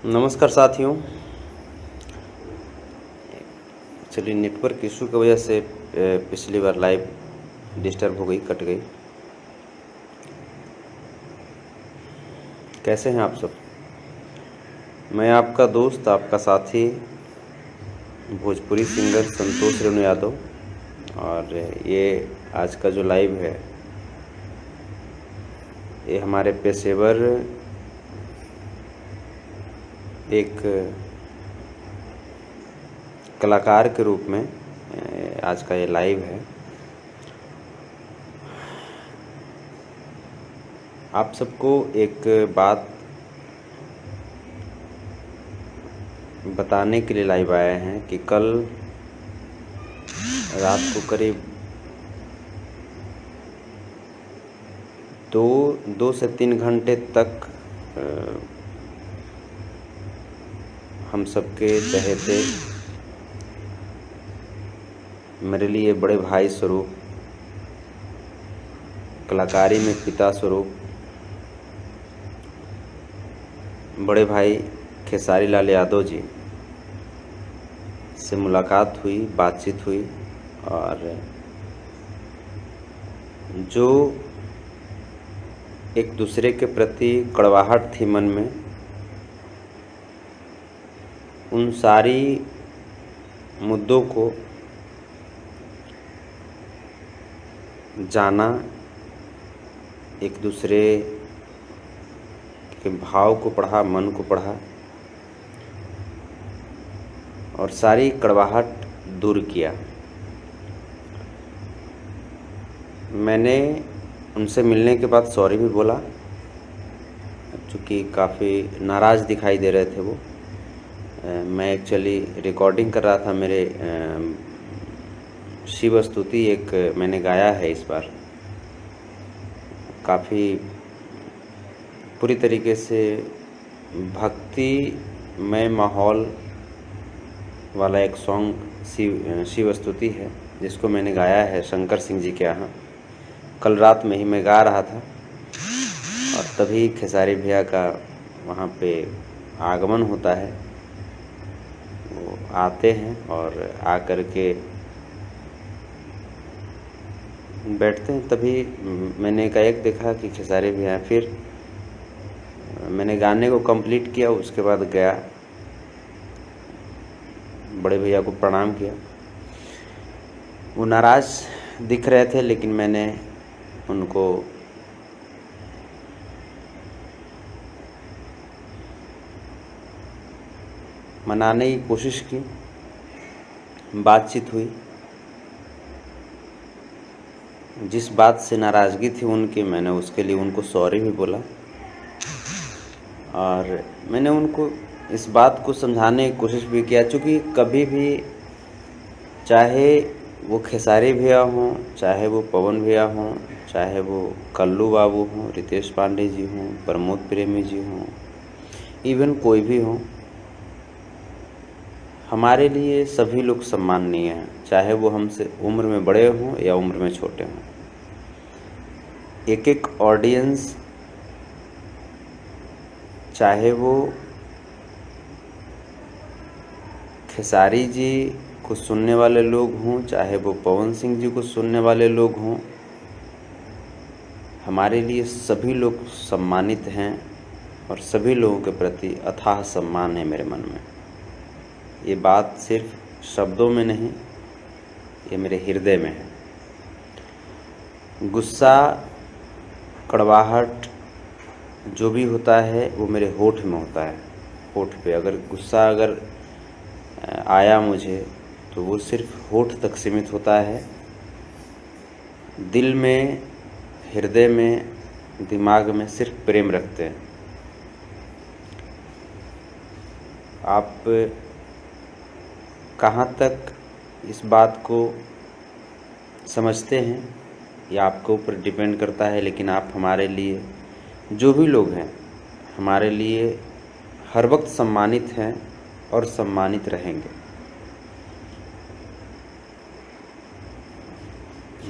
नमस्कार साथियों। चलिए, नेटवर्क इशू की वजह से पिछली बार लाइव डिस्टर्ब हो गई, कट गई। कैसे हैं आप सब? मैं आपका दोस्त, आपका साथी, भोजपुरी सिंगर संतोष रेणु यादव। और ये आज का जो लाइव है, ये हमारे पेशेवर एक कलाकार के रूप में आज का ये लाइव है। आप सबको एक बात बताने के लिए लाइव आए हैं कि कल रात को करीब 2 से 3 घंटे तक हम सबके चहेते, मेरे लिए बड़े भाई स्वरूप, कलाकारी में पिता स्वरूप बड़े भाई खेसारी लाल यादव जी से मुलाकात हुई, बातचीत हुई। और जो एक दूसरे के प्रति कड़वाहट थी मन में, उन सारी मुद्दों को जाना, एक दूसरे के भाव को पढ़ा, मन को पढ़ा और सारी कड़वाहट दूर किया। मैंने उनसे मिलने के बाद सॉरी भी बोला, चूँकि काफ़ी नाराज़ दिखाई दे रहे थे वो। मैं एक्चुअली रिकॉर्डिंग कर रहा था, मेरे शिव स्तुति एक मैंने गाया है इस बार, काफ़ी पूरी तरीके से भक्तिमय माहौल वाला एक सॉन्ग शिव स्तुति है, जिसको मैंने गाया है शंकर सिंह जी के यहाँ। कल रात में ही मैं गा रहा था और तभी खेसारी भैया का वहाँ पे आगमन होता है। वो आते हैं और आकर के बैठते हैं। तभी मैंने एकाएक देखा कि खेसारी भैया। फिर मैंने गाने को कंप्लीट किया, उसके बाद गया, बड़े भैया को प्रणाम किया। वो नाराज़ दिख रहे थे, लेकिन मैंने उनको मनाने की कोशिश की, बातचीत हुई। जिस बात से नाराज़गी थी उनकी, मैंने उसके लिए उनको सॉरी भी बोला और मैंने उनको इस बात को समझाने की कोशिश भी किया। चूँकि कभी भी, चाहे वो खेसारी भैया हों, चाहे वो पवन भैया हों, चाहे वो कल्लू बाबू हों, रितेश पांडे जी हों, प्रमोद प्रेमी जी हों, इवन कोई भी हो, हमारे लिए सभी लोग सम्माननीय हैं, चाहे वो हमसे उम्र में बड़े हों या उम्र में छोटे हों। एक एक ऑडियंस, चाहे वो खेसारी जी को सुनने वाले लोग हों, चाहे वो पवन सिंह जी को सुनने वाले लोग हों, हमारे लिए सभी लोग सम्मानित हैं और सभी लोगों के प्रति अथाह सम्मान है मेरे मन में। ये बात सिर्फ शब्दों में नहीं, ये मेरे हृदय में है। गुस्सा, कड़वाहट जो भी होता है वो मेरे होठ में होता है। होठ पे अगर गुस्सा आया मुझे, तो वो सिर्फ होठ तक सीमित होता है। दिल में, हृदय में, दिमाग में सिर्फ प्रेम रखते हैं। आप कहाँ तक इस बात को समझते हैं, या आपके ऊपर डिपेंड करता है, लेकिन आप हमारे लिए, जो भी लोग हैं, हमारे लिए हर वक्त सम्मानित हैं और सम्मानित रहेंगे।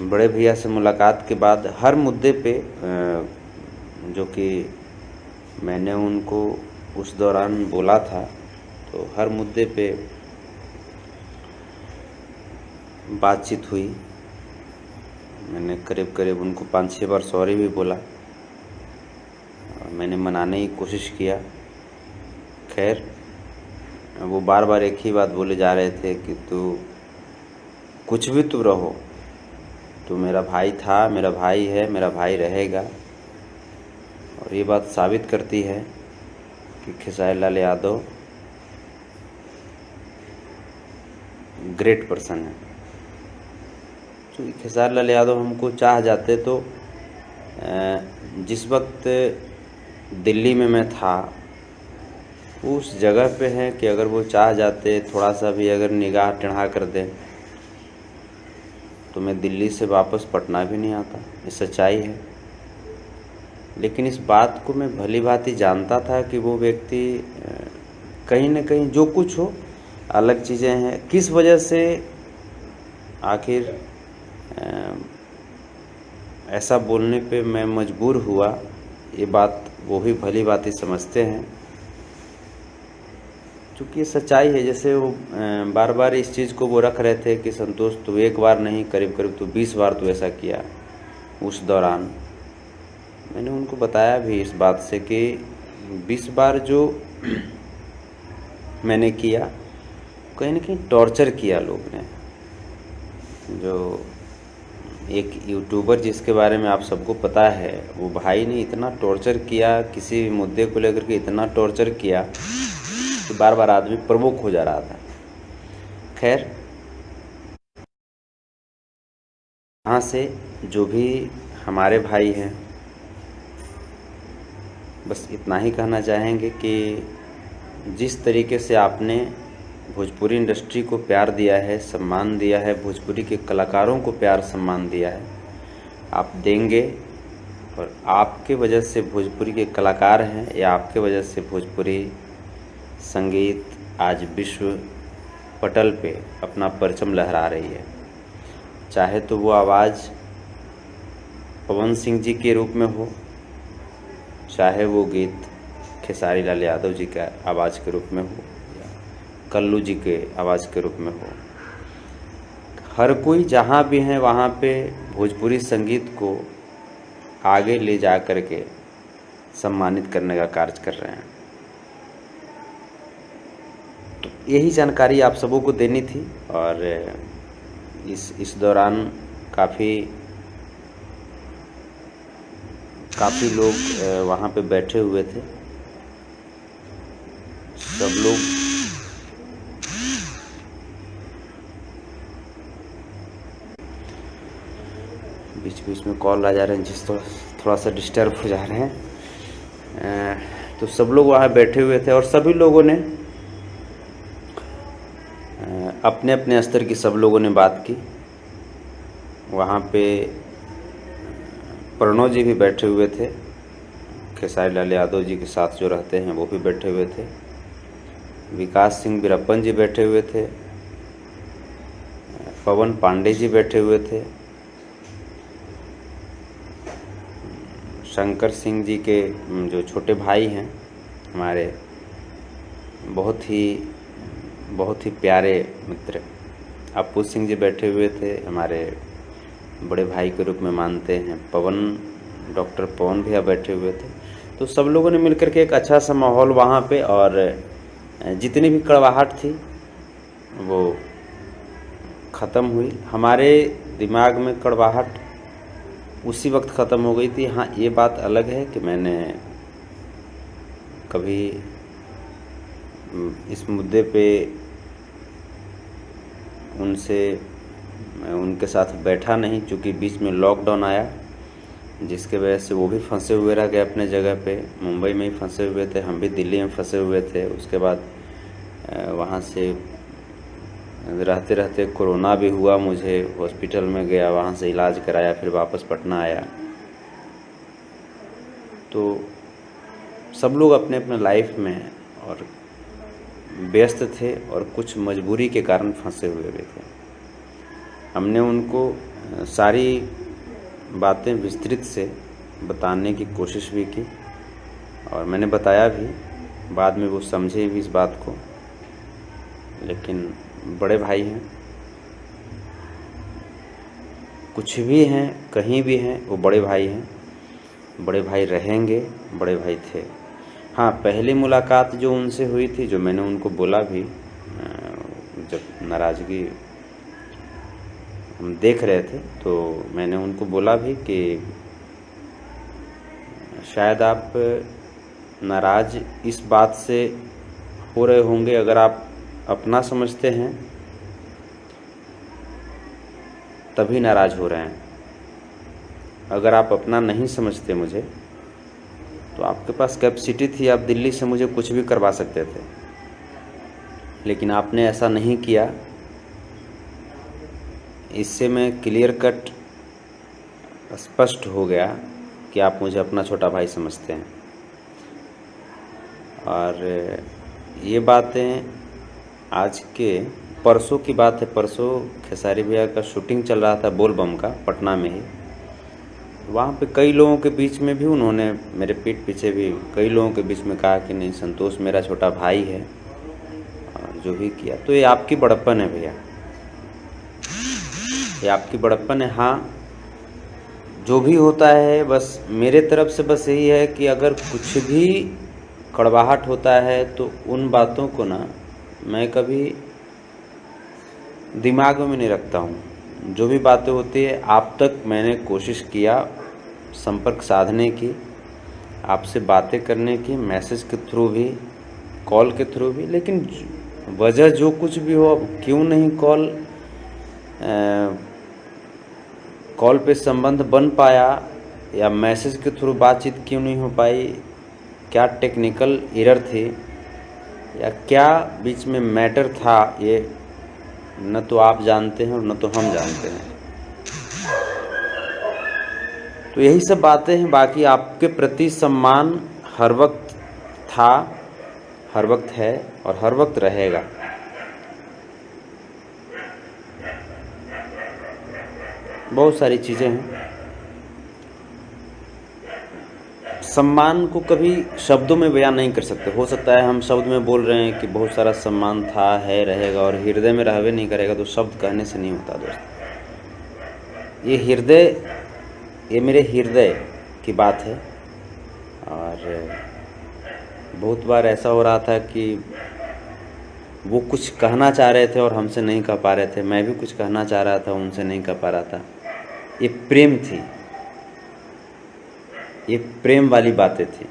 बड़े भैया से मुलाकात के बाद हर मुद्दे पे जो कि मैंने उनको उस दौरान बोला था, तो हर मुद्दे पे बातचीत हुई। मैंने करीब करीब उनको 5-6 बार सॉरी भी बोला और मैंने मनाने की कोशिश किया। खैर, वो बार बार एक ही बात बोले जा रहे थे कि तू कुछ भी तू रहो, तू मेरा भाई था, मेरा भाई है, मेरा भाई रहेगा। और ये बात साबित करती है कि खेसारी लाल यादव ग्रेट पर्सन है। तो खेसारी लाल यादव हमको चाह जाते तो जिस वक्त दिल्ली में मैं था उस जगह पे है कि अगर वो चाह जाते, थोड़ा सा भी अगर निगाह टेढ़ा कर दे तो मैं दिल्ली से वापस पटना भी नहीं आता। ये सच्चाई है। लेकिन इस बात को मैं भली भांति जानता था कि वो व्यक्ति कहीं न कहीं, जो कुछ हो, अलग चीज़ें हैं। किस वजह से आखिर ऐसा बोलने पे मैं मजबूर हुआ, ये बात वो भी भली भांति समझते हैं। चूँकि ये सच्चाई है। जैसे वो बार बार इस चीज़ को वो रख रहे थे कि संतोष तू एक बार नहीं, करीब करीब तू 20 बार तू ऐसा किया। उस दौरान मैंने उनको बताया भी इस बात से कि 20 बार जो मैंने किया, कहीं न कहीं टॉर्चर किया लोग ने। जो एक यूट्यूबर जिसके बारे में आप सबको पता है, वो भाई ने इतना टॉर्चर किया, किसी भी मुद्दे को लेकर के इतना टॉर्चर किया कि बार बार आदमी प्रवोक हो जा रहा था। खैर, यहाँ से जो भी हमारे भाई हैं, बस इतना ही कहना चाहेंगे कि जिस तरीके से आपने भोजपुरी इंडस्ट्री को प्यार दिया है, सम्मान दिया है, भोजपुरी के कलाकारों को प्यार सम्मान दिया है, आप देंगे। और आपके वजह से भोजपुरी के कलाकार हैं, या आपके वजह से भोजपुरी संगीत आज विश्व पटल पे अपना परचम लहरा रही है। चाहे तो वो आवाज़ पवन सिंह जी के रूप में हो, चाहे वो गीत खेसारी लाल यादव जी का आवाज़ के रूप में हो, या कल्लू जी के आवाज़ के रूप में हो। हर कोई जहाँ भी है वहाँ पे भोजपुरी संगीत को आगे ले जा कर के सम्मानित करने का कार्य कर रहे हैं। तो यही जानकारी आप सबों को देनी थी। और इस दौरान काफ़ी लोग वहाँ पे बैठे हुए थे। सब लोग बीच बीच में कॉल आ जा रहे हैं, जिस थोड़ा सा डिस्टर्ब हो जा रहे हैं। तो सब लोग वहाँ बैठे हुए थे और सभी लोगों ने अपने अपने स्तर की, सब लोगों ने बात की। वहाँ पे प्रणव जी भी बैठे हुए थे, खेसारी लाल यादव जी के साथ जो रहते हैं वो भी बैठे हुए थे। विकास सिंह वीरप्पन जी बैठे हुए थे, पवन पांडे जी बैठे हुए थे, शंकर सिंह जी के जो छोटे भाई हैं हमारे, बहुत ही प्यारे मित्र अप्पू सिंह जी बैठे हुए थे, हमारे बड़े भाई के रूप में मानते हैं। डॉक्टर पवन भैया बैठे हुए थे। तो सब लोगों ने मिलकर के एक अच्छा सा माहौल वहाँ पे, और जितनी भी कड़वाहट थी वो ख़त्म हुई। हमारे दिमाग में कड़वाहट उसी वक्त ख़त्म हो गई थी। हाँ, ये बात अलग है कि मैंने कभी इस मुद्दे पे उनके साथ बैठा नहीं, चूँकि बीच में लॉकडाउन आया, जिसके वजह से वो भी फंसे हुए रह गए अपने जगह पे। मुंबई में ही फंसे हुए थे, हम भी दिल्ली में फंसे हुए थे। उसके बाद वहाँ से रहते रहते कोरोना भी हुआ, मुझे हॉस्पिटल में गया, वहाँ से इलाज कराया, फिर वापस पटना आया। तो सब लोग अपने अपने लाइफ में और व्यस्त थे, और कुछ मजबूरी के कारण फंसे हुए भी थे। हमने उनको सारी बातें विस्तृत से बताने की कोशिश भी की, और मैंने बताया भी बाद में वो समझे भी इस बात को, लेकिन बड़े भाई हैं, कुछ भी हैं, कहीं भी हैं, वो बड़े भाई हैं, बड़े भाई रहेंगे, बड़े भाई थे। हाँ, पहली मुलाकात जो उनसे हुई थी, जो मैंने उनको बोला भी, जब नाराज़गी हम देख रहे थे तो मैंने उनको बोला भी कि शायद आप नाराज़ इस बात से हो रहे होंगे, अगर आप अपना समझते हैं तभी नाराज़ हो रहे हैं। अगर आप अपना नहीं समझते मुझे, तो आपके पास कैपेसिटी थी, आप दिल्ली से मुझे कुछ भी करवा सकते थे, लेकिन आपने ऐसा नहीं किया। इससे मैं क्लियर कट स्पष्ट हो गया कि आप मुझे अपना छोटा भाई समझते हैं। और ये बातें आज के परसों की बात है। परसों खेसारी भैया का शूटिंग चल रहा था बोल बम का, पटना में ही। वहाँ पे कई लोगों के बीच में भी उन्होंने मेरे पीठ पीछे भी कई लोगों के बीच में कहा कि नहीं, संतोष मेरा छोटा भाई है, और जो भी किया। तो ये आपकी बड़प्पन है भैया, ये आपकी बड़प्पन है। हाँ, जो भी होता है बस मेरे तरफ से बस यही है कि अगर कुछ भी कड़वाहट होता है तो उन बातों को ना मैं कभी दिमाग में नहीं रखता हूँ। जो भी बातें होती है आप तक मैंने कोशिश किया संपर्क साधने की, आपसे बातें करने की, मैसेज के थ्रू भी, कॉल के थ्रू भी, लेकिन वजह जो कुछ भी हो, अब क्यों नहीं कॉल पे संबंध बन पाया या मैसेज के थ्रू बातचीत क्यों नहीं हो पाई, क्या टेक्निकल एरर थी या क्या बीच में मैटर था, ये न तो आप जानते हैं और न तो हम जानते हैं। तो यही सब बातें हैं। बाकी आपके प्रति सम्मान हर वक्त था, हर वक्त है और हर वक्त रहेगा। बहुत सारी चीज़ें हैं। सम्मान को कभी शब्दों में बयान नहीं कर सकते। हो सकता है हम शब्द में बोल रहे हैं कि बहुत सारा सम्मान था, है, रहेगा, और हृदय में रहवे नहीं करेगा, तो शब्द कहने से नहीं होता दोस्त। ये हृदय, ये मेरे हृदय की बात है। और बहुत बार ऐसा हो रहा था कि वो कुछ कहना चाह रहे थे और हमसे नहीं कह पा रहे थे, मैं भी कुछ कहना चाह रहा था, उनसे नहीं कह पा रहा था। ये प्रेम थी, ये प्रेम वाली बातें थी।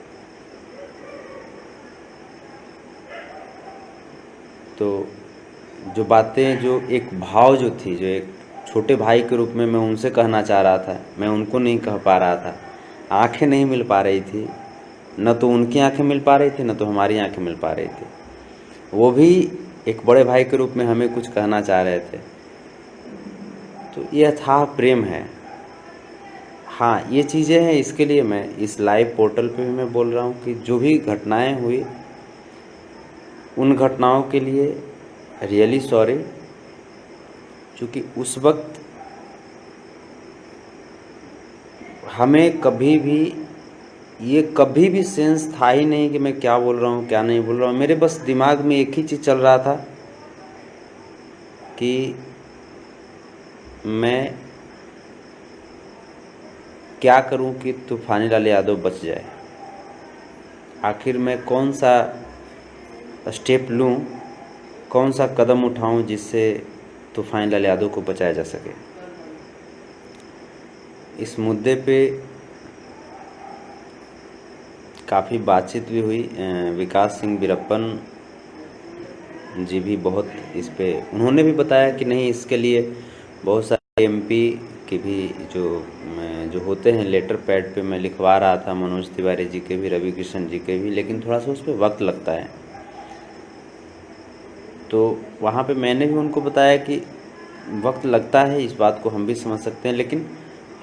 तो जो बातें, जो एक भाव जो थी, जो एक छोटे भाई के रूप में मैं उनसे कहना चाह रहा था, मैं उनको नहीं कह पा रहा था। आंखें नहीं मिल पा रही थी, न तो उनकी आंखें मिल पा रही थी, न तो हमारी आंखें मिल पा रही थी। वो भी एक बड़े भाई के रूप में हमें कुछ कहना चाह रहे थे। तो ये अथाह प्रेम है। हाँ, ये चीज़ें हैं। इसके लिए मैं इस लाइव पोर्टल पे भी मैं बोल रहा हूँ कि जो भी घटनाएं हुई, उन घटनाओं के लिए रियली सॉरी, क्योंकि उस वक्त हमें कभी भी ये कभी भी सेंस था ही नहीं कि मैं क्या बोल रहा हूँ, क्या नहीं बोल रहा हूँ। मेरे बस दिमाग में एक ही चीज़ चल रहा था कि मैं क्या करूं कि तूफानीलाल यादव बच जाए। आखिर मैं कौन सा स्टेप लूं, कौन सा कदम उठाऊं जिससे तूफानीलाल यादव को बचाया जा सके। इस मुद्दे पे काफ़ी बातचीत भी हुई। विकास सिंह वीरप्पन जी भी बहुत इस पे, उन्होंने भी बताया कि नहीं, इसके लिए बहुत सारे एमपी के भी जो होते हैं लेटर पैड पे मैं लिखवा रहा था, मनोज तिवारी जी के भी, रवि किशन जी के भी, लेकिन थोड़ा सा उस पर वक्त लगता है। तो वहाँ पे मैंने भी उनको बताया कि वक्त लगता है, इस बात को हम भी समझ सकते हैं, लेकिन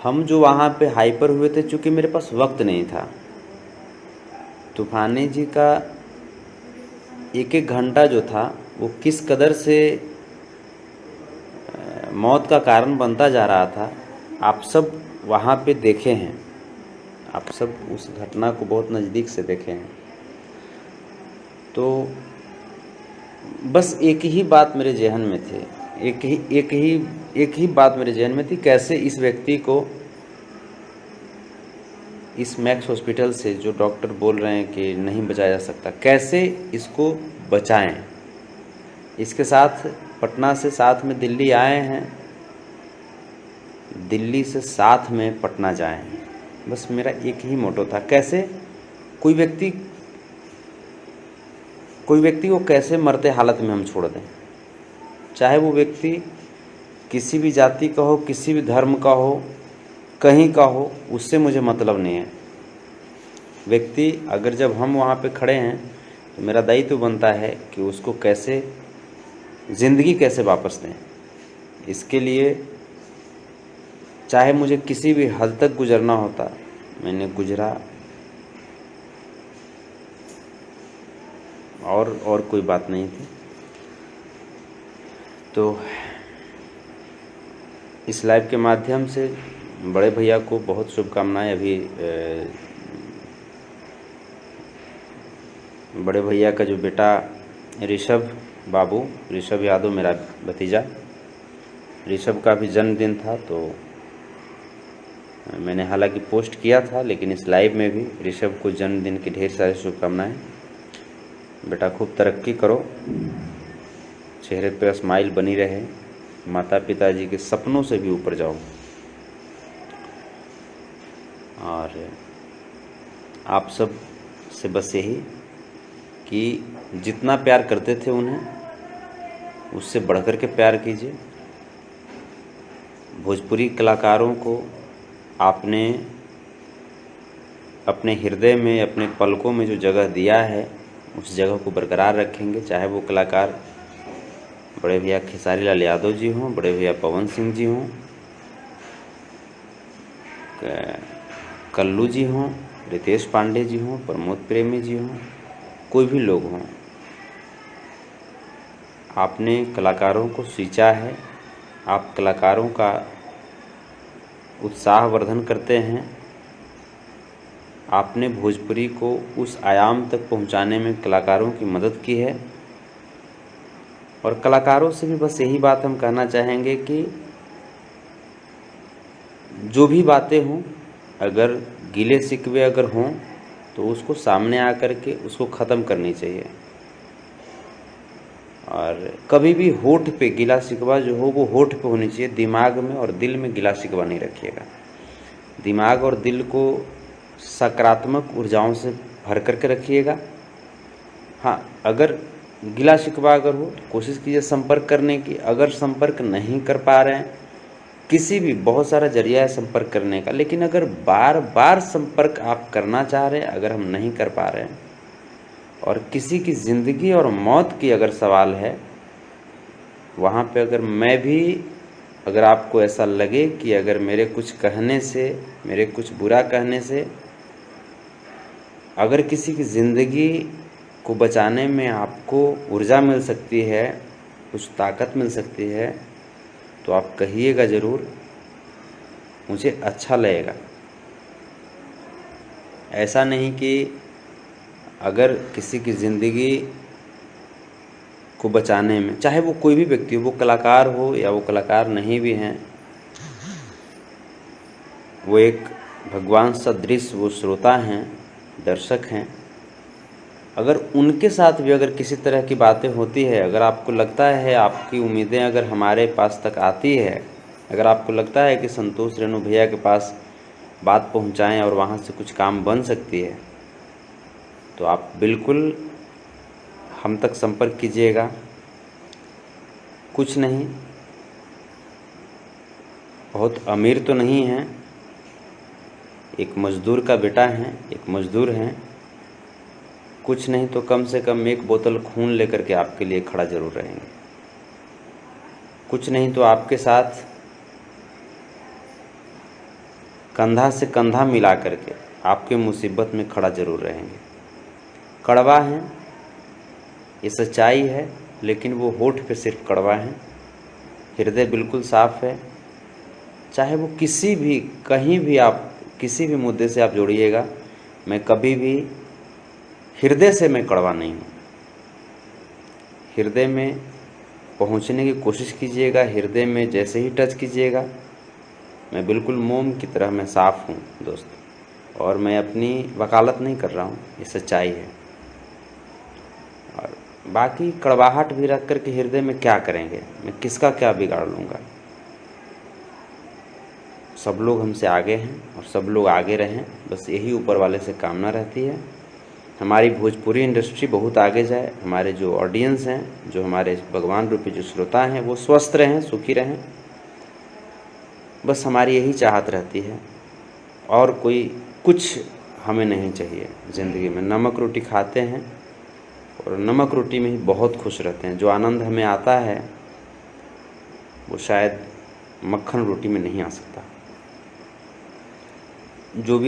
हम जो वहाँ पे हाइपर हुए थे, चूँकि मेरे पास वक्त नहीं था। तूफानी जी का एक एक घंटा जो था वो किस कदर से मौत का कारण बनता जा रहा था, आप सब वहाँ पे देखे हैं, आप सब उस घटना को बहुत नज़दीक से देखे हैं। तो बस एक ही बात मेरे ज़हन में थी, एक ही बात मेरे ज़हन में थी, कैसे इस व्यक्ति को इस मैक्स हॉस्पिटल से, जो डॉक्टर बोल रहे हैं कि नहीं बचाया जा सकता, कैसे इसको बचाएं। इसके साथ पटना से साथ में दिल्ली आए हैं, दिल्ली से साथ में पटना जाएं। बस मेरा एक ही मोटो था, कैसे कोई व्यक्ति को कैसे मरते हालत में हम छोड़ दें। चाहे वो व्यक्ति किसी भी जाति का हो, किसी भी धर्म का हो, कहीं का हो, उससे मुझे मतलब नहीं है। व्यक्ति अगर जब हम वहाँ पे खड़े हैं तो मेरा दायित्व बनता है कि उसको कैसे ज़िंदगी कैसे वापस दें। इसके लिए चाहे मुझे किसी भी हद तक गुजरना होता, मैंने गुजरा, और कोई बात नहीं थी। तो इस लाइव के माध्यम से बड़े भैया को बहुत शुभकामनाएं। अभी बड़े भैया का जो बेटा ऋषभ बाबू, ऋषभ यादव, मेरा भतीजा, ऋषभ का भी जन्मदिन था। तो मैंने हालांकि पोस्ट किया था, लेकिन इस लाइव में भी ऋषभ को जन्मदिन की ढेर सारी शुभकामनाएं। बेटा खूब तरक्की करो, चेहरे पे स्माइल बनी रहे, माता पिताजी के सपनों से भी ऊपर जाओ। और आप सब से बस यही कि जितना प्यार करते थे उन्हें, उससे बढ़कर के प्यार कीजिए। भोजपुरी कलाकारों को आपने अपने हृदय में, अपने पलकों में जो जगह दिया है, उस जगह को बरकरार रखेंगे। चाहे वो कलाकार बड़े भैया खेसारी लाल यादव जी हों, बड़े भैया पवन सिंह जी हों, कल्लू जी हों, रितेश पांडे जी हों, प्रमोद प्रेमी जी हों, कोई भी लोग हों, आपने कलाकारों को सींचा है, आप कलाकारों का उत्साहवर्धन करते हैं। आपने भोजपुरी को उस आयाम तक पहुंचाने में कलाकारों की मदद की है। और कलाकारों से भी बस यही बात हम कहना चाहेंगे कि जो भी बातें हों, अगर गिले शिकवे अगर हों तो उसको सामने आकर के उसको ख़त्म करनी चाहिए। और कभी भी होठ पे गिला शिकवा जो हो वो होठ पे होनी चाहिए, दिमाग में और दिल में गिला शिकवा नहीं रखिएगा। दिमाग और दिल को सकारात्मक ऊर्जाओं से भर करके रखिएगा। हाँ, अगर गिला शिकवा अगर हो तो कोशिश कीजिए संपर्क करने की। अगर संपर्क नहीं कर पा रहे हैं, किसी भी, बहुत सारा जरिया है संपर्क करने का, लेकिन अगर बार बार संपर्क आप करना चाह रहे हैं, अगर हम नहीं कर पा रहे हैं, और किसी की ज़िंदगी और मौत की अगर सवाल है, वहाँ पे अगर आपको ऐसा लगे कि अगर मेरे कुछ कहने से, मेरे कुछ बुरा कहने से अगर किसी की ज़िंदगी को बचाने में आपको ऊर्जा मिल सकती है, कुछ ताकत मिल सकती है, तो आप कहिएगा ज़रूर, मुझे अच्छा लगेगा। ऐसा नहीं कि अगर किसी की ज़िंदगी को बचाने में, चाहे वो कोई भी व्यक्ति हो, वो कलाकार हो या वो कलाकार नहीं भी हैं, वो एक भगवान सदृश वो श्रोता हैं, दर्शक हैं, अगर उनके साथ भी अगर किसी तरह की बातें होती है, अगर आपको लगता है, आपकी उम्मीदें अगर हमारे पास तक आती है, अगर आपको लगता है कि संतोष रेणु भैया के पास बात पहुंचाएं और वहां से कुछ काम बन सकती है, तो आप बिल्कुल हम तक संपर्क कीजिएगा। कुछ नहीं, बहुत अमीर तो नहीं हैं, एक मज़दूर का बेटा हैं, एक मज़दूर हैं। कुछ नहीं तो कम से कम एक बोतल खून लेकर के आपके लिए खड़ा ज़रूर रहेंगे। कुछ नहीं तो आपके साथ कंधा से कंधा मिला करके आपके मुसीबत में खड़ा ज़रूर रहेंगे। कड़वा हैं, ये सच्चाई है, लेकिन वो होठ पे सिर्फ कड़वा है, हृदय बिल्कुल साफ़ है। चाहे वो किसी भी, कहीं भी, आप किसी भी मुद्दे से आप जोड़िएगा, मैं कभी भी हृदय से मैं कड़वा नहीं हूँ। हृदय में पहुंचने की कोशिश कीजिएगा। हृदय में जैसे ही टच कीजिएगा, मैं बिल्कुल मोम की तरह मैं साफ़ हूँ दोस्त, और मैं अपनी वकालत नहीं कर रहा हूँ, ये सच्चाई है। और बाकी कड़वाहट भी रख कर के हृदय में क्या करेंगे, मैं किसका क्या बिगाड़ लूँगा। सब लोग हमसे आगे हैं और सब लोग आगे रहें, बस यही ऊपर वाले से कामना रहती है। हमारी भोजपुरी इंडस्ट्री बहुत आगे जाए, हमारे जो ऑडियंस हैं, जो हमारे भगवान रूपी जो श्रोता हैं, वो स्वस्थ रहें, सुखी रहें, बस हमारी यही चाहत रहती है। और कोई कुछ हमें नहीं चाहिए ज़िंदगी में। नमक रोटी खाते हैं और नमक रोटी में ही बहुत खुश रहते हैं। जो आनंद हमें आता है वो शायद मक्खन रोटी में नहीं आ सकता। जो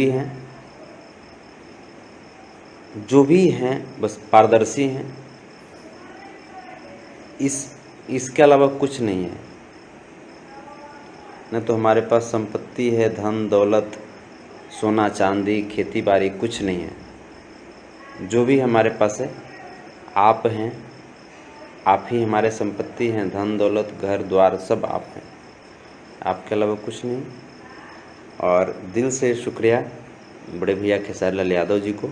भी हैं बस पारदर्शी हैं, इसके अलावा कुछ नहीं है। न तो हमारे पास संपत्ति है, धन दौलत, सोना चांदी, खेती बाड़ी, कुछ नहीं है। जो भी हमारे पास है आप हैं, आप ही हमारे संपत्ति हैं, धन दौलत, घर द्वार सब आप हैं, आपके अलावा कुछ नहीं। और दिल से शुक्रिया बड़े भैया खेसारी लाल यादव जी को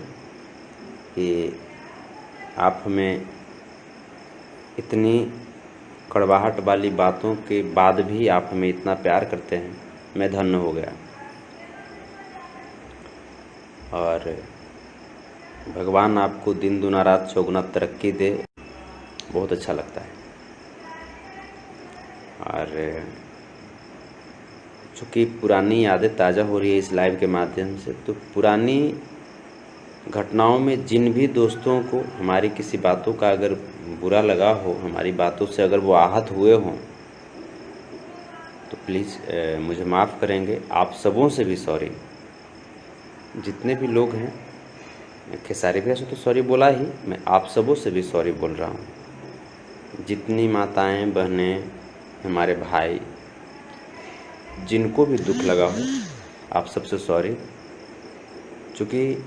कि आप हमें इतनी कड़वाहट वाली बातों के बाद भी आप हमें इतना प्यार करते हैं। मैं धन्य हो गया। और भगवान आपको दिन दुना रात चौगुना तरक्की दे, बहुत अच्छा लगता है। और चूँकि पुरानी यादें ताज़ा हो रही है इस लाइव के माध्यम से, तो पुरानी घटनाओं में जिन भी दोस्तों को हमारी किसी बातों का अगर बुरा लगा हो, हमारी बातों से अगर वो आहत हुए हों, तो प्लीज़ मुझे माफ़ करेंगे। आप सबों से भी सॉरी। जितने भी लोग हैं, खेसारी भैया से तो सॉरी बोला ही, मैं आप सबों से भी सॉरी बोल रहा हूँ। जितनी माताएं बहनें, हमारे भाई, जिनको भी दुख लगा हो, आप सबसे सॉरी। चूँकि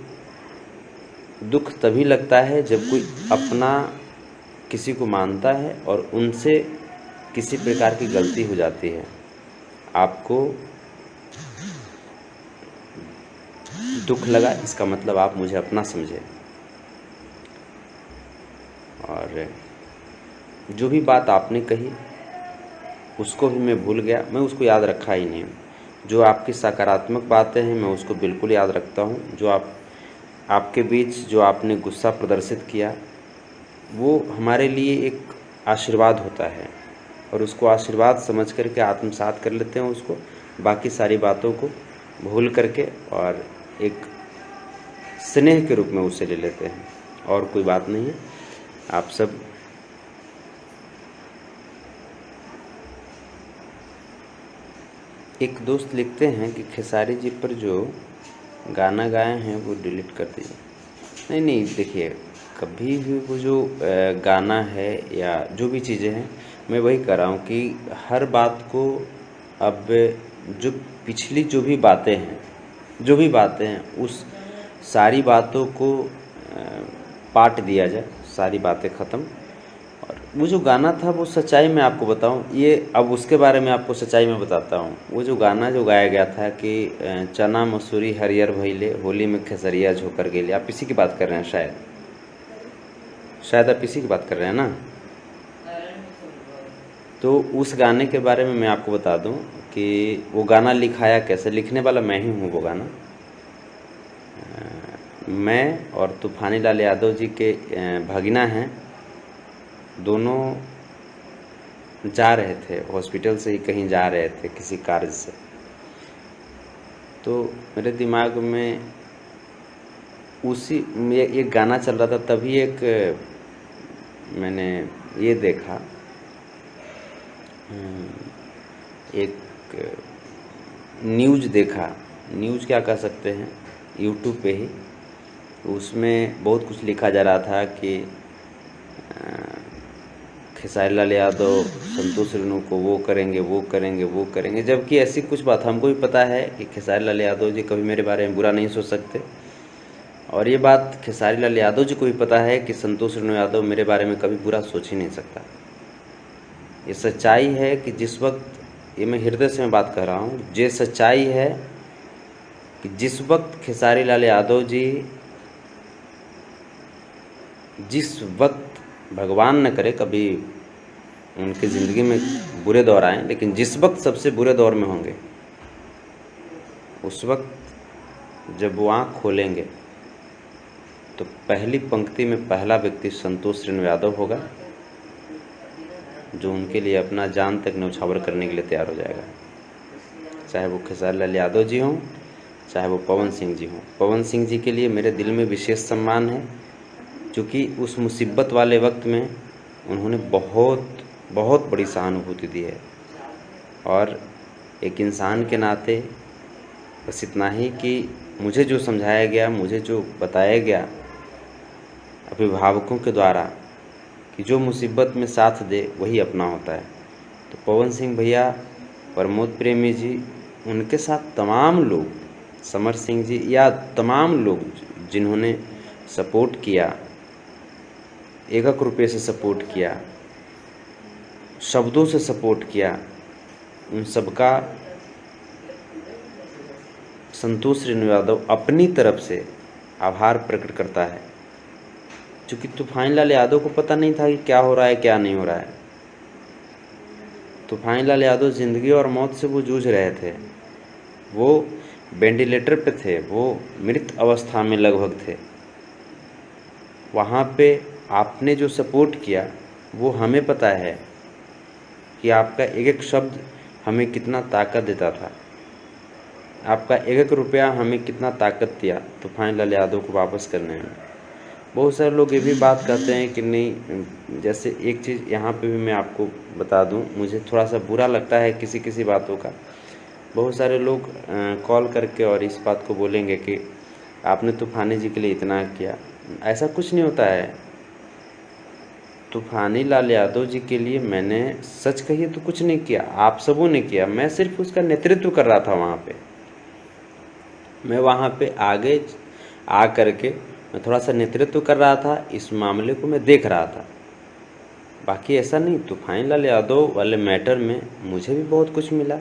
दुख तभी लगता है जब कोई अपना किसी को मानता है और उनसे किसी प्रकार की गलती हो जाती है। आपको दुख लगा, इसका मतलब आप मुझे अपना समझे। और जो भी बात आपने कही उसको भी मैं भूल गया, मैं उसको याद रखा ही नहीं। जो आपकी सकारात्मक बातें हैं मैं उसको बिल्कुल याद रखता हूँ। जो आपके बीच जो आपने गुस्सा प्रदर्शित किया, वो हमारे लिए एक आशीर्वाद होता है, और उसको आशीर्वाद समझ करके आत्मसात कर लेते हैं उसको, बाकी सारी बातों को भूल करके, और एक स्नेह के रूप में उसे ले लेते हैं, और कोई बात नहीं है। आप सब एक दोस्त लिखते हैं कि खेसारी जी पर जो गाना गाए हैं वो डिलीट कर दीजिए। नहीं, देखिए, कभी भी वो जो गाना है या जो भी चीज़ें हैं, मैं वही कर रहा हूँ कि हर बात को, अब जो पिछली जो भी बातें हैं उस सारी बातों को पाट दिया जाए, सारी बातें ख़त्म। और वो जो गाना था वो सच्चाई में आपको बताऊं, ये अब उसके बारे में आपको सच्चाई में बताता हूँ। वो जो गाना जो गाया गया था कि चना मसूरी हरियर भइले, होली में खेसरिया झोकर गेले, आप इसी की बात कर रहे हैं शायद आप इसी की बात कर रहे हैं ना। तो उस गाने के बारे में मैं आपको बता दूं कि वो गाना लिखाया कैसे, लिखने वाला मैं ही हूँ। वो गाना मैं और तूफानी लाल यादव जी के भगिना हैं, दोनों जा रहे थे, हॉस्पिटल से ही कहीं जा रहे थे किसी कार्य से। तो मेरे दिमाग में उसी ये गाना चल रहा था, तभी मैंने ये देखा, एक न्यूज़ देखा, न्यूज़ क्या कह सकते हैं, यूट्यूब पे ही। उसमें बहुत कुछ लिखा जा रहा था कि खेसारी लाल यादव संतोष रेणु को वो करेंगे, जबकि ऐसी कुछ बात हमको भी पता है कि खेसारी लाल यादव जी कभी मेरे बारे में बुरा नहीं सोच सकते। और ये बात खेसारी लाल यादव जी को भी पता है कि संतोष रेणु यादव मेरे बारे में कभी बुरा सोच ही नहीं सकता। ये सच्चाई है कि जिस वक्त, ये मैं हृदय से मैं बात कर रहा हूँ, ये सच्चाई है कि जिस वक्त खेसारी लाल यादव जी, जिस वक्त, भगवान न करे कभी उनकी ज़िंदगी में बुरे दौर आएँ, लेकिन जिस वक्त सबसे बुरे दौर में होंगे, उस वक्त जब वो आँख खोलेंगे तो पहली पंक्ति में पहला व्यक्ति संतोष रेणु यादव होगा, जो उनके लिए अपना जान तक न्यौछावर करने के लिए तैयार हो जाएगा। चाहे वो खेसारी लाल यादव जी हों, चाहे वो पवन सिंह जी हों। पवन सिंह जी के लिए मेरे दिल में विशेष सम्मान है, क्योंकि उस मुसीबत वाले वक्त में उन्होंने बहुत बहुत बड़ी सहानुभूति दी है। और एक इंसान के नाते बस इतना ही कि मुझे जो समझाया गया, मुझे जो बताया गया अभिभावकों के द्वारा कि जो मुसीबत में साथ दे वही अपना होता है, तो पवन सिंह भैया, प्रमोद प्रेमी जी, उनके साथ तमाम लोग, समर सिंह जी, या तमाम लोग जिन्होंने सपोर्ट किया, एक रुपये से सपोर्ट किया, शब्दों से सपोर्ट किया, उन सबका संतोष रेणु यादव अपनी तरफ से आभार प्रकट करता है। क्योंकि तूफान यादव को पता नहीं था कि क्या हो रहा है क्या नहीं हो रहा है। तूफान यादव ज़िंदगी और मौत से वो जूझ रहे थे, वो वेंटिलेटर पे थे, वो मृत अवस्था में लगभग थे। वहाँ पे आपने जो सपोर्ट किया वो हमें पता है कि आपका एक एक शब्द हमें कितना ताकत देता था, आपका एक एक रुपया हमें कितना ताकत दिया तूफान यादव को वापस करने में। बहुत सारे लोग ये भी बात कहते हैं कि नहीं, जैसे एक चीज़ यहाँ पे भी मैं आपको बता दूँ, मुझे थोड़ा सा बुरा लगता है किसी किसी बातों का। बहुत सारे लोग कॉल करके और इस बात को बोलेंगे कि आपने तूफानी जी के लिए इतना किया। ऐसा कुछ नहीं होता है। तूफानी लाल यादव जी के लिए मैंने, सच कहिए तो कुछ नहीं किया, आप सबों ने किया। मैं सिर्फ उसका नेतृत्व कर रहा था वहाँ पे। मैं वहाँ पे आगे आ करके मैं थोड़ा सा नेतृत्व कर रहा था, इस मामले को मैं देख रहा था। बाकी ऐसा नहीं, तूफान लाल यादव वाले मैटर में मुझे भी बहुत कुछ मिला,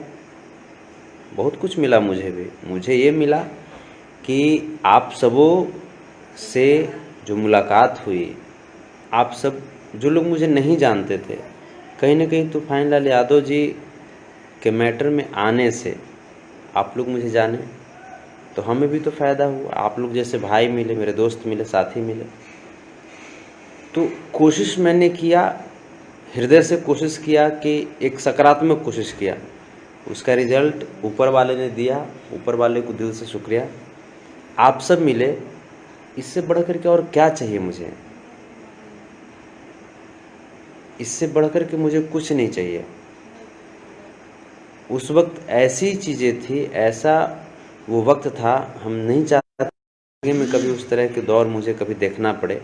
बहुत कुछ मिला मुझे भी। मुझे ये मिला कि आप सबों से जो मुलाकात हुई, आप सब जो लोग मुझे नहीं जानते थे, कहीं ना कहीं तूफान लाल यादव जी के मैटर में आने से आप लोग मुझे जाने, तो हमें भी तो फ़ायदा हुआ। आप लोग जैसे भाई मिले, मेरे दोस्त मिले, साथी मिले। तो कोशिश मैंने किया, हृदय से कोशिश किया कि एक सकारात्मक कोशिश किया। उसका रिजल्ट ऊपर वाले ने दिया, ऊपर वाले को दिल से शुक्रिया। आप सब मिले, इससे बढ़ कर के और क्या चाहिए मुझे? इससे बढ़ कर के मुझे कुछ नहीं चाहिए। उस वक्त ऐसी चीज़ें थी, ऐसा वो वक्त था, हम नहीं चाहते मैं कभी उस तरह के दौर मुझे कभी देखना पड़े।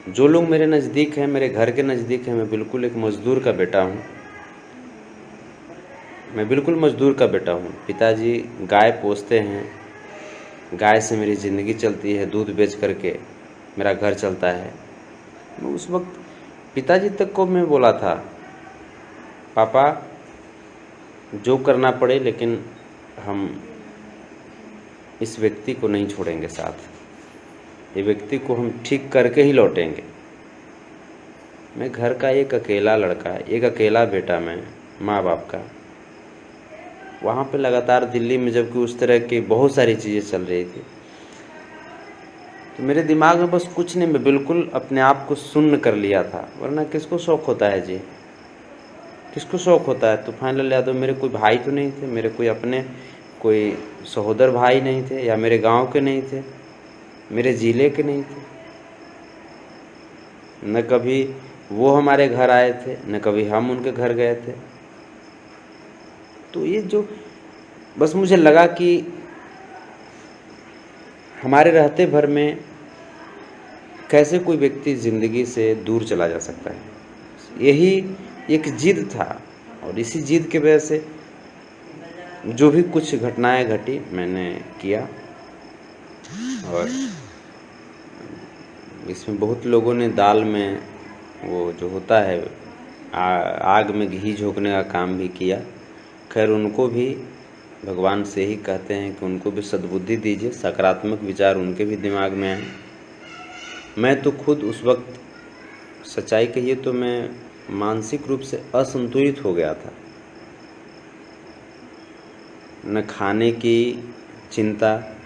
जो लोग मेरे नज़दीक हैं, मेरे घर के नज़दीक हैं, मैं बिल्कुल एक मज़दूर का बेटा हूँ, मैं बिल्कुल मज़दूर का बेटा हूँ। पिताजी गाय पोसते हैं, गाय से मेरी ज़िंदगी चलती है, दूध बेच करके मेरा घर चलता है। मैं उस वक्त पिताजी तक को मैं बोला था, पापा जो करना पड़े, लेकिन हम इस व्यक्ति को नहीं छोड़ेंगे साथ, ये व्यक्ति को हम ठीक करके ही लौटेंगे। मैं घर का एक अकेला लड़का, एक अकेला बेटा, मैं माँ बाप का, वहाँ पे लगातार दिल्ली में, जबकि उस तरह की बहुत सारी चीज़ें चल रही थी, तो मेरे दिमाग में बस कुछ नहीं, मैं बिल्कुल अपने आप को शून्य कर लिया था। वरना किसको शौक़ होता है जी, किसको शौक़ होता है? तूफान लाल यादव मेरे कोई भाई तो नहीं थे, मेरे कोई अपने कोई सहोदर भाई नहीं थे, या मेरे गांव के नहीं थे, मेरे ज़िले के नहीं थे। न कभी वो हमारे घर आए थे, न कभी हम उनके घर गए थे। तो ये जो बस मुझे लगा कि हमारे रहते भर में कैसे कोई व्यक्ति ज़िंदगी से दूर चला जा सकता है, यही एक जिद था। और इसी जिद के वजह से जो भी कुछ घटनाएं घटी मैंने किया। और इसमें बहुत लोगों ने दाल में वो जो होता है आग में घी झोंकने का काम भी किया। खैर उनको भी भगवान से ही कहते हैं कि उनको भी सद्बुद्धि दीजिए, सकारात्मक विचार उनके भी दिमाग में आए। मैं तो खुद उस वक्त सच्चाई कहिए तो मैं मानसिक रूप से असंतुलित हो गया था। न खाने की चिंता,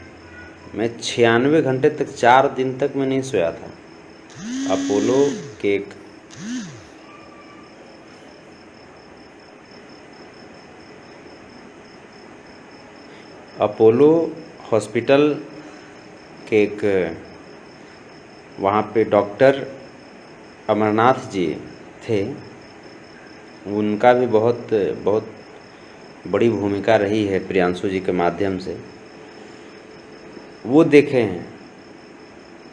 मैं 96 घंटे तक 4 दिन तक मैं नहीं सोया था। अपोलो के अपोलो हॉस्पिटल के एक वहाँ पे डॉक्टर अमरनाथ जी थे। उनका भी बहुत बहुत बड़ी भूमिका रही है प्रियांशु जी के माध्यम से। वो देखे हैं,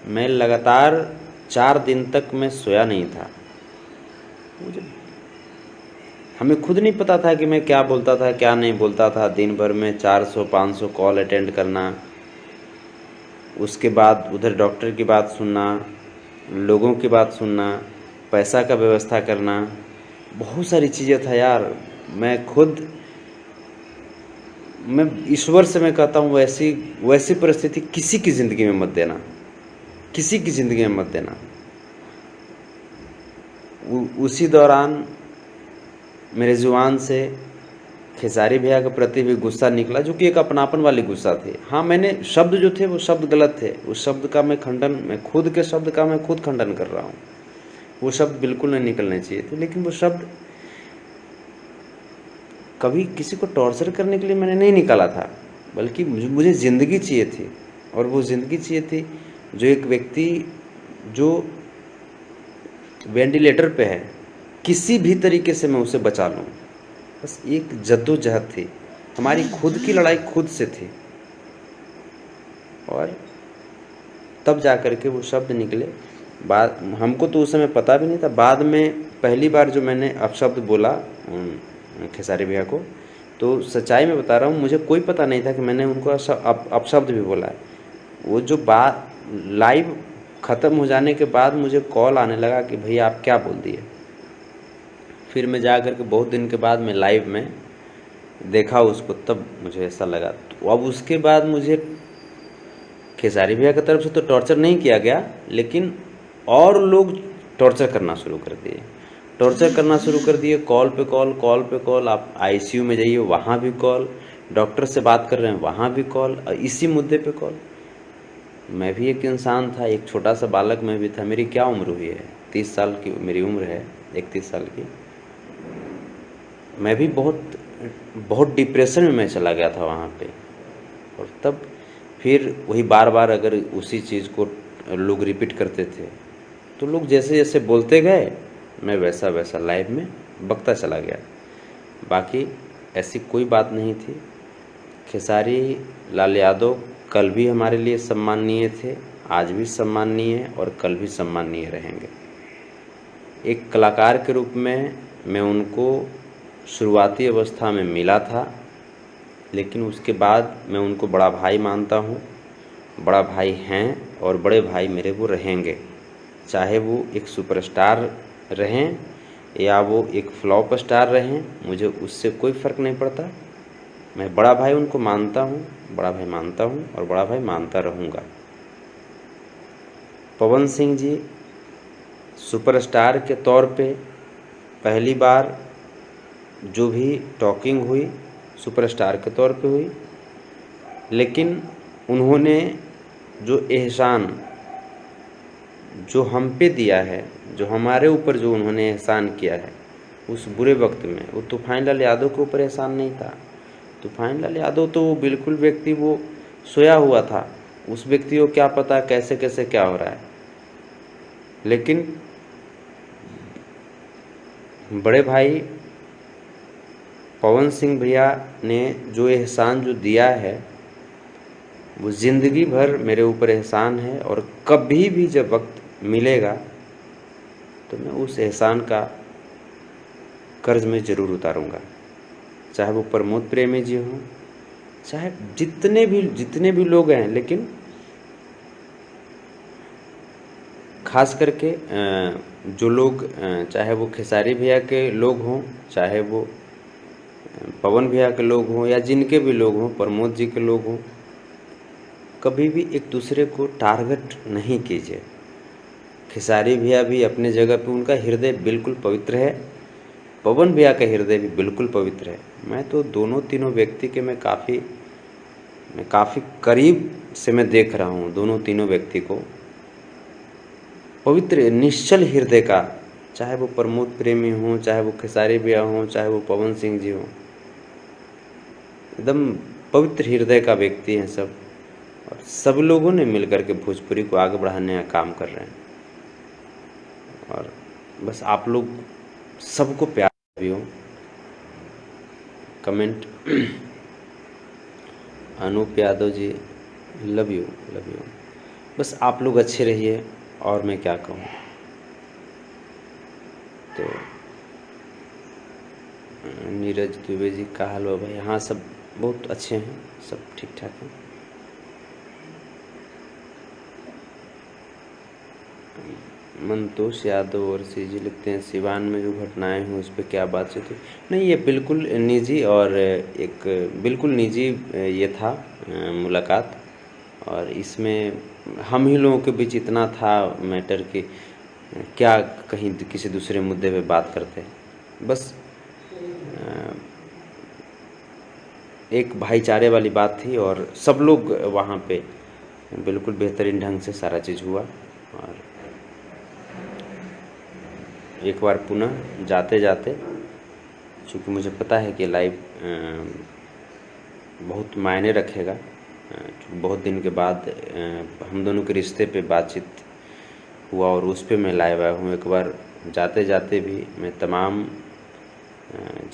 मैं लगातार 4 दिन तक मैं सोया नहीं था। मुझे हमें खुद नहीं पता था कि मैं क्या बोलता था क्या नहीं बोलता था। दिन भर में 400-500 कॉल अटेंड करना, उसके बाद उधर डॉक्टर की बात सुनना, लोगों की बात सुनना, पैसा का व्यवस्था करना, बहुत सारी चीज़ें था यार। मैं ईश्वर से मैं कहता हूँ वैसी परिस्थिति किसी की ज़िंदगी में मत देना, किसी की ज़िंदगी में मत देना। उसी दौरान मेरे जुबान से खेसारी भैया के प्रति भी गुस्सा निकला, जो कि एक अपनापन वाली गुस्सा थी। हाँ, मैंने शब्द जो थे वो शब्द गलत थे, उस शब्द का मैं खुद के शब्द का मैं खुद खंडन कर रहा हूँ। वो शब्द बिल्कुल नहीं निकलने चाहिए थे, लेकिन वो शब्द कभी किसी को टॉर्चर करने के लिए मैंने नहीं निकाला था, बल्कि मुझे ज़िंदगी चाहिए थी। और वो ज़िंदगी चाहिए थी जो एक व्यक्ति जो वेंटिलेटर पे है, किसी भी तरीके से मैं उसे बचा लूँ। बस एक जद्दोजहद थी, हमारी खुद की लड़ाई खुद से थी। और तब जा कर के वो शब्द निकले। बाद हमको तो उस समय पता भी नहीं था। बाद में पहली बार जो मैंने अपशब्द बोला खेसारी भैया को, तो सच्चाई में बता रहा हूँ, मुझे कोई पता नहीं था कि मैंने उनको अपशब्द भी बोला है। वो जो बात लाइव ख़त्म हो जाने के बाद मुझे कॉल आने लगा कि भैया आप क्या बोल दिए। फिर मैं जा कर के बहुत दिन के बाद मैं लाइव में देखा उसको, तब मुझे ऐसा लगा। तो अब उसके बाद मुझे खेसारी भैया की तरफ से तो टॉर्चर नहीं किया गया, लेकिन और लोग टॉर्चर करना शुरू कर दिए। कॉल पे कॉल, आप आईसीयू में जाइए वहाँ भी कॉल, डॉक्टर से बात कर रहे हैं वहाँ भी कॉल, इसी मुद्दे पे कॉल। मैं भी एक इंसान था, एक छोटा सा बालक मैं भी था। मेरी क्या उम्र हुई है, 30 साल की मेरी उम्र है, 31 साल की। मैं भी बहुत डिप्रेशन में मैं चला गया था वहाँ पे। और तब फिर वही बार बार अगर उसी चीज़ को लोग रिपीट करते थे, तो लोग जैसे जैसे बोलते गए, मैं वैसा वैसा लाइव में बकता चला गया। बाकी ऐसी कोई बात नहीं थी। खेसारी लाल यादव कल भी हमारे लिए सम्माननीय थे, आज भी सम्माननीय है और कल भी सम्माननीय रहेंगे। एक कलाकार के रूप में मैं उनको शुरुआती अवस्था में मिला था, लेकिन उसके बाद मैं उनको बड़ा भाई मानता हूँ। बड़ा भाई हैं और बड़े भाई मेरे वो रहेंगे, चाहे वो एक सुपरस्टार रहें या वो एक फ्लॉप स्टार रहें, मुझे उससे कोई फ़र्क नहीं पड़ता। मैं बड़ा भाई उनको मानता हूँ, बड़ा भाई मानता हूँ और बड़ा भाई मानता रहूँगा। पवन सिंह जी सुपरस्टार के तौर पे पहली बार जो भी टॉकिंग हुई सुपरस्टार के तौर पे हुई, लेकिन उन्होंने जो एहसान जो हम पे दिया है, जो हमारे ऊपर जो उन्होंने एहसान किया है उस बुरे वक्त में, वो तूफान लाल यादव के ऊपर एहसान नहीं था। तूफान लाल यादव तो वो बिल्कुल व्यक्ति वो सोया हुआ था, उस व्यक्ति को क्या पता कैसे कैसे क्या हो रहा है। लेकिन बड़े भाई पवन सिंह भैया ने जो एहसान जो दिया है, वो ज़िंदगी भर मेरे ऊपर एहसान है। और कभी भी जब वक्त मिलेगा तो मैं उस एहसान का कर्ज में ज़रूर उतारूँगा, चाहे वो प्रमोद प्रेमी जी हों, चाहे जितने भी लोग हैं। लेकिन खास करके जो लोग चाहे वो खेसारी भैया के लोग हों, चाहे वो पवन भैया के लोग हों या जिनके भी लोग हों, प्रमोद जी के लोग हों, कभी भी एक दूसरे को टारगेट नहीं कीजिए। खेसारी भैया भी अपने जगह पे उनका हृदय बिल्कुल पवित्र है, पवन भैया का हृदय भी बिल्कुल पवित्र है। मैं तो दोनों तीनों व्यक्ति के मैं काफ़ी करीब से मैं देख रहा हूँ, दोनों तीनों व्यक्ति को पवित्र निश्चल हृदय का, चाहे वो प्रमोद प्रेमी हों, चाहे वो खेसारी भैया हों, चाहे वो पवन सिंह जी हों, एकदम पवित्र हृदय का व्यक्ति हैं सब। और सब लोगों ने मिलकर के भोजपुरी को आगे बढ़ाने का काम कर रहे हैं। और बस आप लोग सबको प्यार भी हो। Comment Anoop Yadav ji, love you. बस आप लोग अच्छे रहिए और मैं क्या कहूँ। तो नीरज दुबे जी का हाल हो भाई? हाँ, सब बहुत अच्छे हैं, सब ठीक ठाक हैं। मंतोष यादव और सी जी लिखते हैं, सिवान में जो घटनाएं हुई उस पर क्या बातचीत हुई? नहीं, ये बिल्कुल निजी और एक बिल्कुल निजी ये था मुलाकात। और इसमें हम ही लोगों के बीच इतना था मैटर कि क्या कहीं किसी दूसरे मुद्दे पे बात करते हैं। बस एक भाईचारे वाली बात थी और सब लोग वहाँ पे बिल्कुल बेहतरीन ढंग से सारा चीज़ हुआ। और एक बार पुनः जाते जाते, चूँकि मुझे पता है कि लाइव बहुत मायने रखेगा, बहुत दिन के बाद हम दोनों के रिश्ते पे बातचीत हुआ और उस पे मैं लाइव आया हूँ। एक बार जाते जाते भी मैं तमाम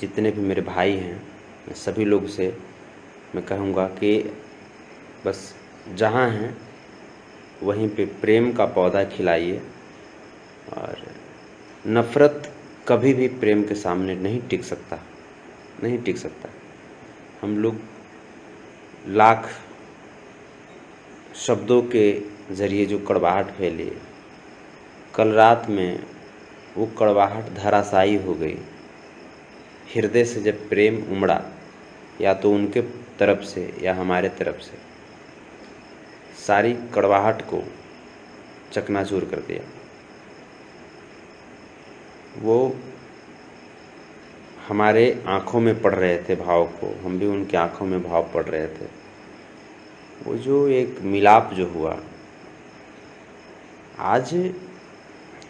जितने भी मेरे भाई हैं सभी लोग से मैं कहूँगा कि बस जहाँ हैं वहीं पे प्रेम का पौधा खिलाइए। और नफ़रत कभी भी प्रेम के सामने नहीं टिक सकता। हम लोग लाख शब्दों के ज़रिए जो कड़वाहट फैली, कल रात में वो कड़वाहट धराशायी हो गई। हृदय से जब प्रेम उमड़ा, या तो उनके तरफ से या हमारे तरफ से, सारी कड़वाहट को चकनाचूर कर दिया। वो हमारे आँखों में पड़ रहे थे भाव को, हम भी उनकी आँखों में भाव पड़ रहे थे। वो जो एक मिलाप जो हुआ, आज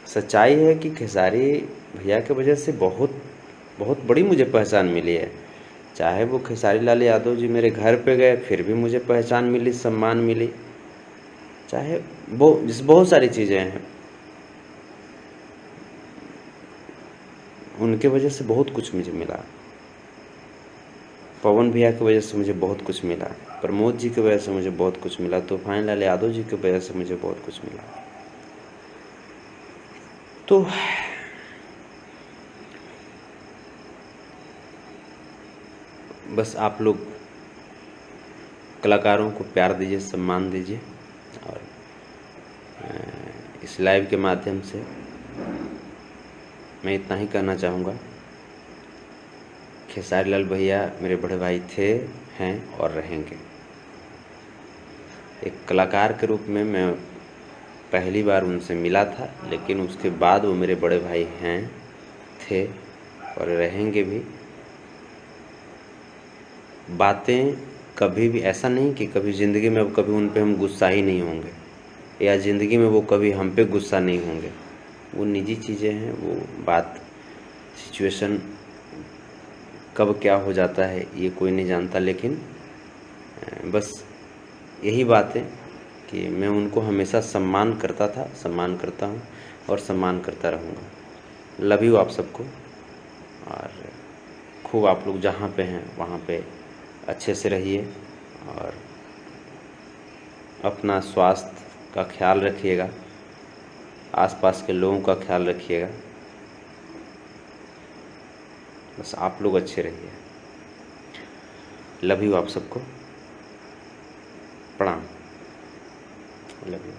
सच्चाई है कि खेसारी भैया की वजह से बहुत बड़ी मुझे पहचान मिली है। चाहे वो खेसारी लाल यादव जी मेरे घर पे गए फिर भी मुझे पहचान मिली, सम्मान मिली। चाहे बहुत सारी चीज़ें हैं, उनके वजह से बहुत कुछ मुझे मिला। पवन भैया की वजह से मुझे बहुत कुछ मिला, प्रमोद जी की वजह से मुझे बहुत कुछ मिला, तूफान लाल यादव जी की वजह से मुझे बहुत कुछ मिला। तो बस आप लोग कलाकारों को प्यार दीजिए, सम्मान दीजिए। और इस लाइव के माध्यम से मैं इतना ही कहना चाहूँगा, खेसारी लाल भैया मेरे बड़े भाई थे, हैं और रहेंगे। एक कलाकार के रूप में मैं पहली बार उनसे मिला था, लेकिन उसके बाद वो मेरे बड़े भाई हैं, थे और रहेंगे भी। बातें कभी भी ऐसा नहीं कि कभी ज़िंदगी में अब कभी उन पे हम गुस्सा ही नहीं होंगे, या ज़िंदगी में वो कभी हम पे गुस्सा नहीं होंगे। वो निजी चीज़ें हैं, वो बात सिचुएशन कब क्या हो जाता है ये कोई नहीं जानता। लेकिन बस यही बात है कि मैं उनको हमेशा सम्मान करता था, सम्मान करता हूँ और सम्मान करता रहूँगा। लव यू आप सबको। और खूब आप लोग जहाँ पे हैं वहाँ पे अच्छे से रहिए और अपना स्वास्थ्य का ख्याल रखिएगा, आसपास के लोगों का ख्याल रखिएगा। बस आप लोग अच्छे रहिए। लव यू आप सबको, प्रणाम, लव यू।